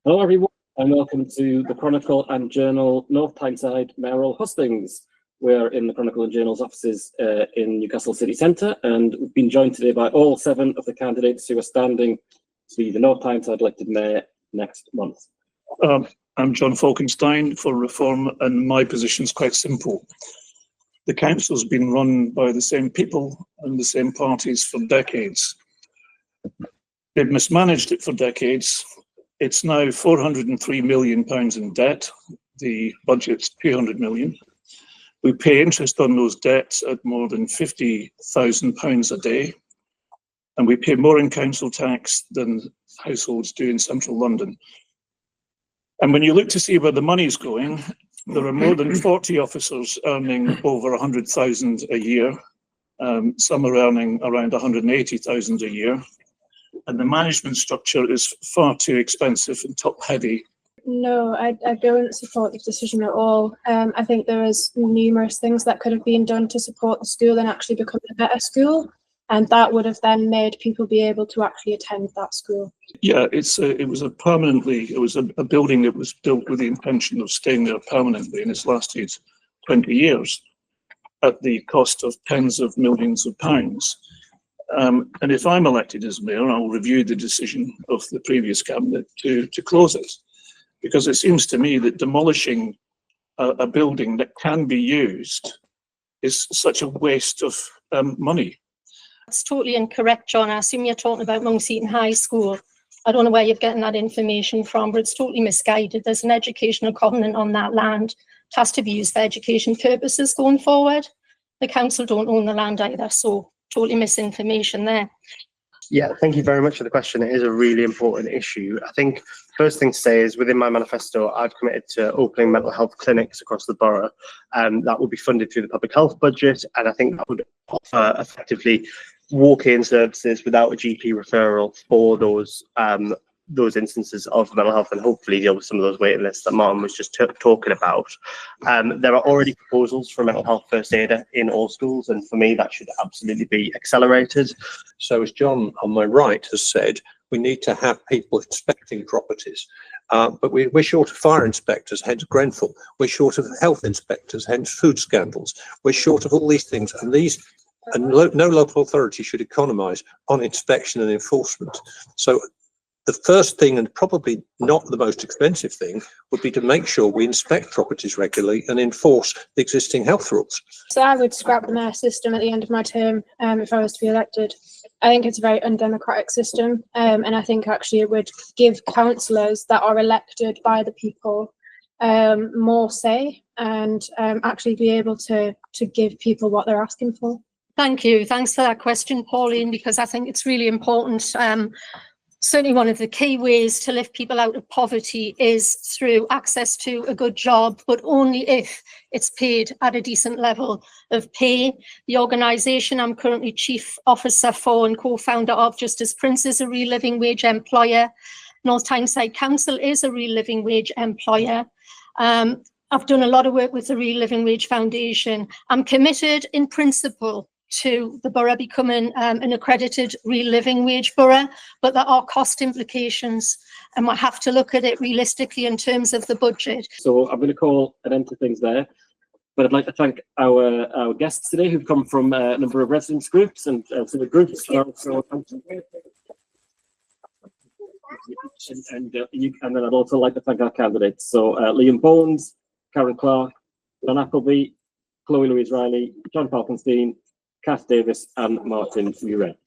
Hello everyone and welcome to the Chronicle and Journal North Tyneside Mayoral Hustings. We're in the Chronicle and Journal's offices in Newcastle City Centre, and we've been joined today by all 7 of the candidates who are standing to be the North Tyneside elected mayor next month. I'm John Falkenstein for Reform, and my position is quite simple. The council's been run by the same people and the same parties for decades. They've mismanaged it for decades. It's now £403 million in debt. The budget's £200 million. We pay interest on those debts at more than £50,000 a day. And we pay more in council tax than households do in central London. And when you look to see where the money's going, there are more than 40 officers earning over 100,000 a year. Some are earning around 180,000 a year. And the management structure is far too expensive and top-heavy. No, I don't support the decision at all. I think there is numerous things that could have been done to support the school and actually become a better school. And that would have then made people be able to actually attend that school. Yeah, it was a building that was built with the intention of staying there permanently, and it's lasted 20 years at the cost of tens of millions of pounds. And if I'm elected as mayor, I'll review the decision of the previous cabinet to close it, because it seems to me that demolishing a building that can be used is such a waste of money. That's totally incorrect, John. I assume you're talking about Mount Eaton High School. I don't know where you're getting that information from, but it's totally misguided. There's an educational covenant on that land. It has to be used for education purposes going forward. The council don't own the land either, so totally misinformation there. Yeah, thank you very much for the question. It is a really important issue. I think first thing to say is within my manifesto, I've committed to opening mental health clinics across the borough, and that will be funded through the public health budget. And I think that would offer effectively walk-in services without a GP referral for those instances of mental health, and hopefully deal with some of those waiting lists that Martin was just talking about. There are already proposals for mental health first aider in all schools, and for me that should absolutely be accelerated. So as John on my right has said, we need to have people inspecting properties, but we're short of fire inspectors, hence Grenfell. We're short of health inspectors, hence food scandals. We're short of all these things, and no local authority should economise on inspection and enforcement. So the first thing, and probably not the most expensive thing, would be to make sure we inspect properties regularly and enforce the existing health rules. So I would scrap the mayor system at the end of my term if I was to be elected. I think it's a very undemocratic system, and I think actually it would give councillors that are elected by the people more say, and actually be able to give people what they're asking for. Thank you. Thanks for that question, Pauline, because I think it's really important. Certainly one of the key ways to lift people out of poverty is through access to a good job, but only if it's paid at a decent level of pay. The organisation I'm currently chief officer for and co-founder of, Justice Prince, is a real living wage employer. North Tyneside Council is a real living wage employer. I've done a lot of work with the Real Living Wage Foundation. I'm committed in principle to the borough becoming an accredited real living wage borough, but there are cost implications, and we'll have to look at it realistically in terms of the budget. So I'm going to call an end to things there, but I'd like to thank our guests today who've come from a number of residents groups and civic groups. And then I'd also like to thank our candidates. So Liam Bones, Karen Clark, John Appleby, Chloe Louise Riley, John Falkenstein, Kath Davis and Martin Murray.